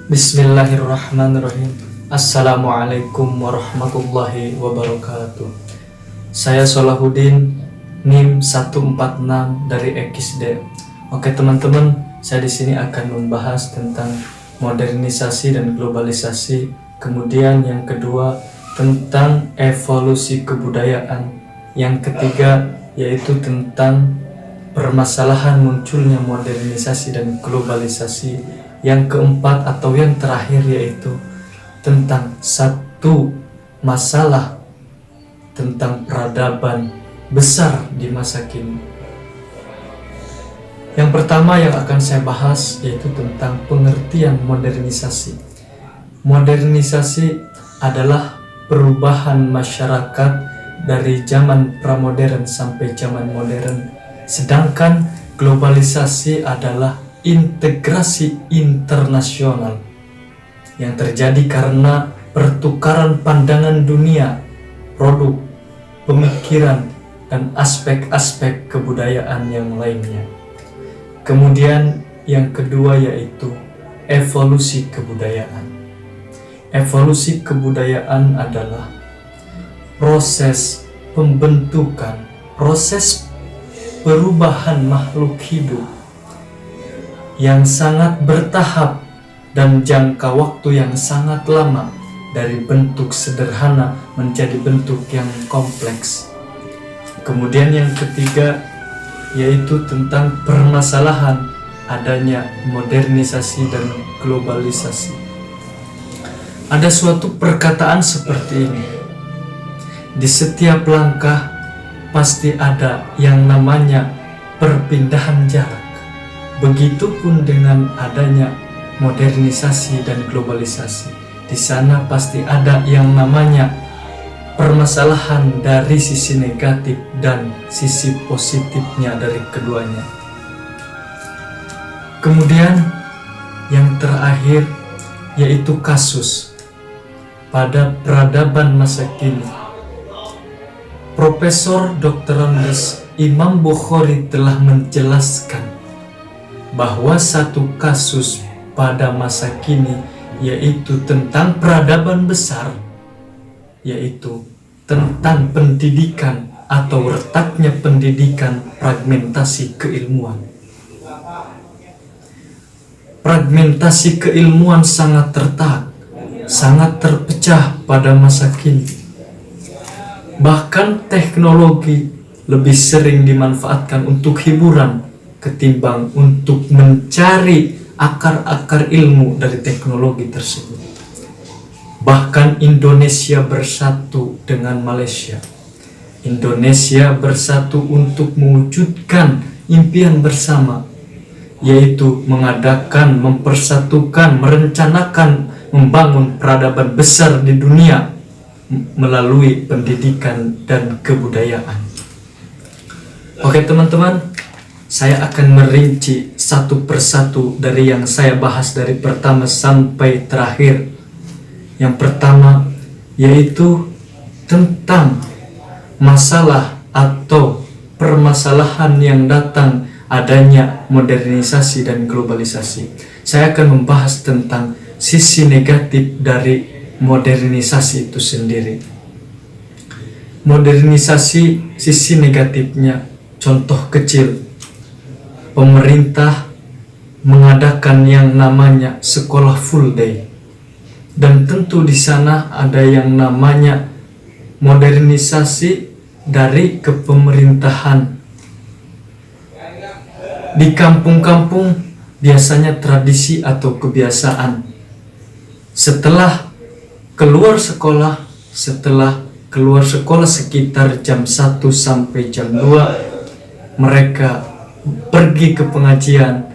Bismillahirrahmanirrahim. Assalamualaikum warahmatullahi wabarakatuh. Saya Solahuddin, NIM 146 dari EKISD. Oke teman-teman, saya di sini akan membahas tentang modernisasi dan globalisasi. Kemudian yang kedua tentang evolusi kebudayaan. Yang ketiga yaitu tentang permasalahan munculnya modernisasi dan globalisasi. Yang keempat atau yang terakhir yaitu tentang satu masalah tentang peradaban besar di masa kini. Yang pertama yang akan saya bahas yaitu tentang pengertian modernisasi. Modernisasi adalah perubahan masyarakat dari zaman pramodern sampai zaman modern, sedangkan globalisasi adalah integrasi internasional yang terjadi karena pertukaran pandangan dunia, produk, pemikiran, dan aspek-aspek kebudayaan yang lainnya. Kemudian yang kedua yaitu evolusi kebudayaan. Evolusi kebudayaan adalah proses pembentukan, proses perubahan makhluk hidup yang sangat bertahap dan jangka waktu yang sangat lama dari bentuk sederhana menjadi bentuk yang kompleks. Kemudian yang ketiga yaitu tentang permasalahan adanya modernisasi dan globalisasi. Ada suatu perkataan seperti ini: di setiap langkah pasti ada yang namanya perpindahan jarak. Begitupun dengan adanya modernisasi dan globalisasi. Di sana pasti ada yang namanya permasalahan dari sisi negatif dan sisi positifnya dari keduanya. Kemudian yang terakhir yaitu kasus pada peradaban masa kini. Profesor Dr. Imam Bukhari telah menjelaskan bahwa satu kasus pada masa kini yaitu tentang peradaban besar, yaitu tentang pendidikan atau retaknya pendidikan fragmentasi keilmuan. Fragmentasi keilmuan sangat retak, sangat terpecah pada masa kini. Bahkan teknologi lebih sering dimanfaatkan untuk hiburan ketimbang untuk mencari akar-akar ilmu dari teknologi tersebut. Bahkan Indonesia bersatu dengan Malaysia. Indonesia bersatu untuk mewujudkan impian bersama, yaitu mengadakan, mempersatukan, merencanakan, membangun peradaban besar di dunia melalui pendidikan dan kebudayaan. Oke teman-teman, saya akan merinci satu persatu dari yang saya bahas dari pertama sampai terakhir. Yang pertama yaitu tentang masalah atau permasalahan yang datang adanya modernisasi dan globalisasi. Saya akan membahas tentang sisi negatif dari modernisasi itu sendiri. Modernisasi, sisi negatifnya, contoh kecil, pemerintah mengadakan yang namanya sekolah full day, dan tentu di sana ada yang namanya modernisasi dari kepemerintahan. Di kampung-kampung biasanya tradisi atau kebiasaan setelah keluar sekolah sekitar jam 1 sampai jam 2 mereka pergi ke pengajian,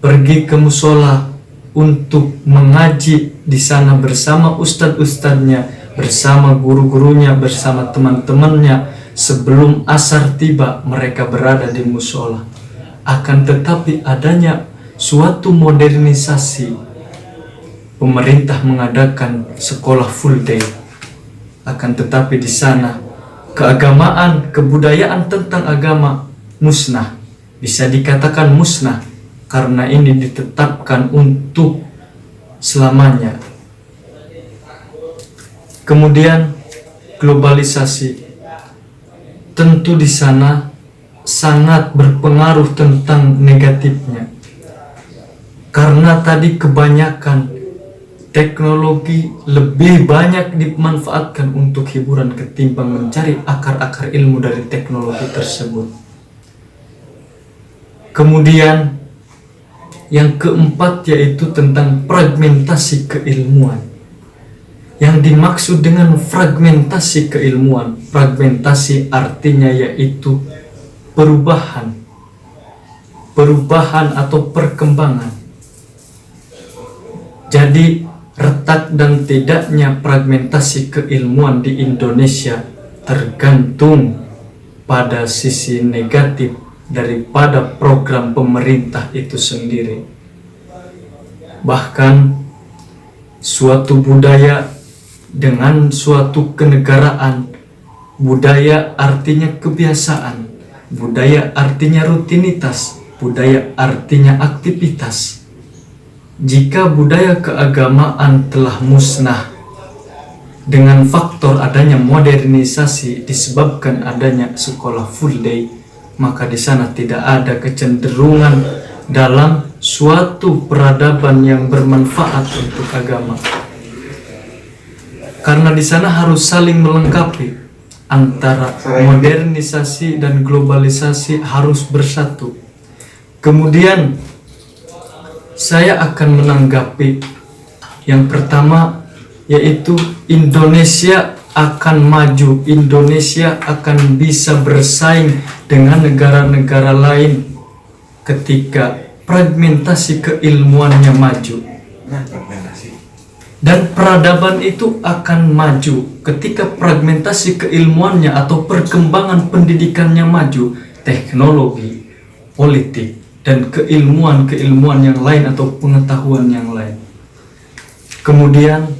pergi ke musola untuk mengaji di sana bersama ustadz-ustadznya, bersama guru-gurunya, bersama teman-temannya. Sebelum asar tiba mereka berada di musola. Akan tetapi adanya suatu modernisasi, pemerintah mengadakan sekolah full day. Akan tetapi di sana keagamaan, kebudayaan tentang agama musnah. Bisa dikatakan musnah karena ini ditetapkan untuk selamanya. Kemudian globalisasi, tentu di sana sangat berpengaruh tentang negatifnya. Karena tadi kebanyakan teknologi lebih banyak dimanfaatkan untuk hiburan ketimbang mencari akar-akar ilmu dari teknologi tersebut. Kemudian yang keempat yaitu tentang fragmentasi keilmuan. Yang dimaksud dengan fragmentasi keilmuan, fragmentasi artinya yaitu perubahan atau perkembangan. Jadi retak dan tidaknya fragmentasi keilmuan di Indonesia tergantung pada sisi negatif daripada program pemerintah itu sendiri. Bahkan suatu budaya dengan suatu kenegaraan, budaya artinya kebiasaan, budaya artinya rutinitas, budaya artinya aktivitas. Jika budaya keagamaan telah musnah dengan faktor adanya modernisasi disebabkan adanya sekolah full day, maka di sana tidak ada kecenderungan dalam suatu peradaban yang bermanfaat untuk agama. Karena di sana harus saling melengkapi, antara modernisasi dan globalisasi harus bersatu. Kemudian saya akan menanggapi yang pertama, yaitu Indonesia akan maju, Indonesia akan bisa bersaing dengan negara-negara lain ketika fragmentasi keilmuannya maju. Dan peradaban itu akan maju ketika fragmentasi keilmuannya atau perkembangan pendidikannya maju, teknologi, politik, dan keilmuan yang lain atau pengetahuan yang lain. Kemudian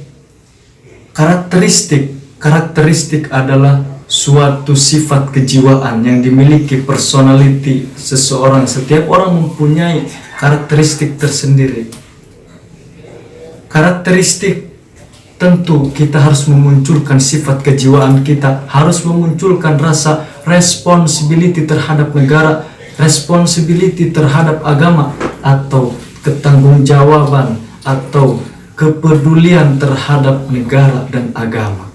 karakteristik adalah suatu sifat kejiwaan yang dimiliki personality seseorang. Setiap orang mempunyai karakteristik tersendiri. Karakteristik, tentu kita harus memunculkan sifat kejiwaan kita, harus memunculkan rasa responsibility terhadap negara, responsibility terhadap agama, atau ketanggung-jawaban atau kepedulian terhadap negara dan agama.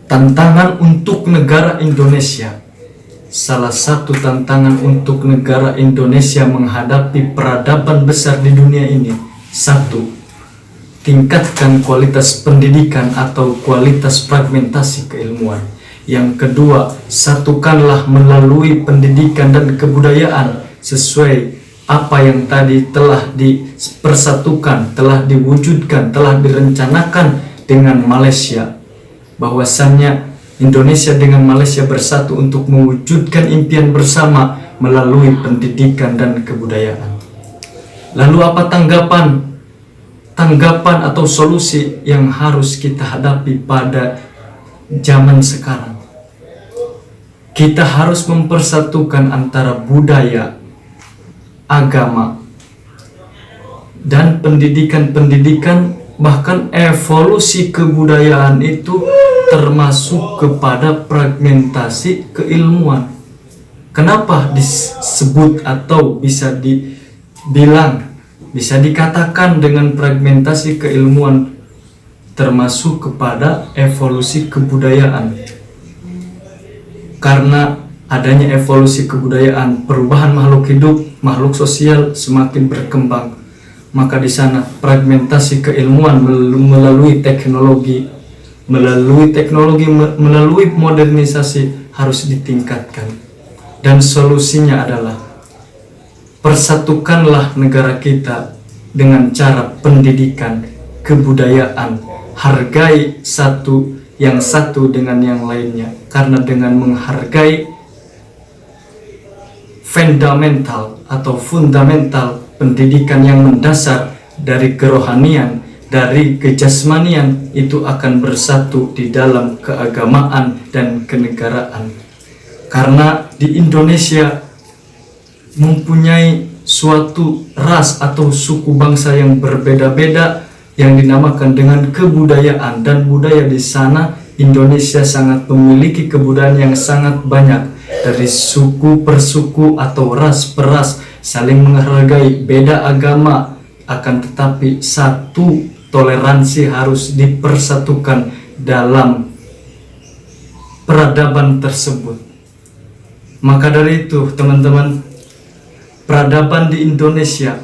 Tantangan untuk negara Indonesia. Salah satu tantangan untuk negara Indonesia menghadapi peradaban besar di dunia ini, satu, tingkatkan kualitas pendidikan atau kualitas fragmentasi keilmuan. Yang kedua, satukanlah melalui pendidikan dan kebudayaan sesuai apa yang tadi telah dipersatukan, telah diwujudkan, telah direncanakan dengan Malaysia. Bahwasannya Indonesia dengan Malaysia bersatu untuk mewujudkan impian bersama melalui pendidikan dan kebudayaan. Lalu apa tanggapan atau solusi yang harus kita hadapi pada zaman sekarang? Kita harus mempersatukan antara budaya, agama, dan pendidikan, bahkan evolusi kebudayaan itu termasuk kepada fragmentasi keilmuan. Kenapa disebut atau bisa dikatakan dengan fragmentasi keilmuan termasuk kepada evolusi kebudayaan? Karena adanya evolusi kebudayaan, perubahan makhluk hidup, makhluk sosial semakin berkembang, maka di sana fragmentasi keilmuan melalui teknologi, melalui modernisasi harus ditingkatkan. Dan solusinya adalah persatukanlah negara kita dengan cara pendidikan, kebudayaan, hargai yang satu dengan yang lainnya. Karena dengan menghargai fundamental pendidikan yang mendasar dari kerohanian, dari kejasmanian, itu akan bersatu di dalam keagamaan dan kenegaraan. Karena di Indonesia mempunyai suatu ras atau suku bangsa yang berbeda-beda yang dinamakan dengan kebudayaan, dan budaya di sana Indonesia sangat memiliki kebudayaan yang sangat banyak, dari suku per suku atau ras per ras, saling menghargai, beda agama, akan tetapi satu toleransi harus dipersatukan dalam peradaban tersebut. Maka dari itu teman-teman, peradaban di Indonesia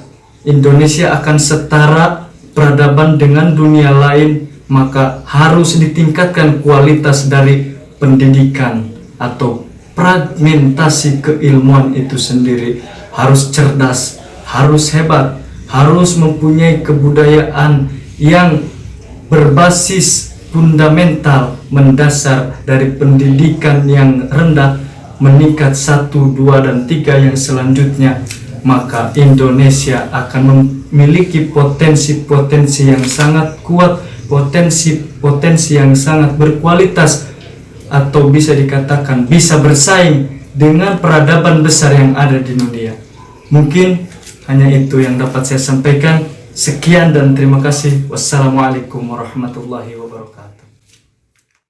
akan setara peradaban dengan dunia lain, maka harus ditingkatkan kualitas dari pendidikan atau fragmentasi keilmuan itu sendiri. Harus cerdas, harus hebat, harus mempunyai kebudayaan yang berbasis fundamental, mendasar dari pendidikan yang rendah meningkat 1, 2, dan 3 yang selanjutnya. Maka Indonesia akan memiliki potensi-potensi yang sangat kuat, potensi-potensi yang sangat berkualitas, atau bisa dikatakan bisa bersaing dengan peradaban besar yang ada di dunia. Mungkin hanya itu yang dapat saya sampaikan. Sekian dan terima kasih. Wassalamualaikum warahmatullahi wabarakatuh.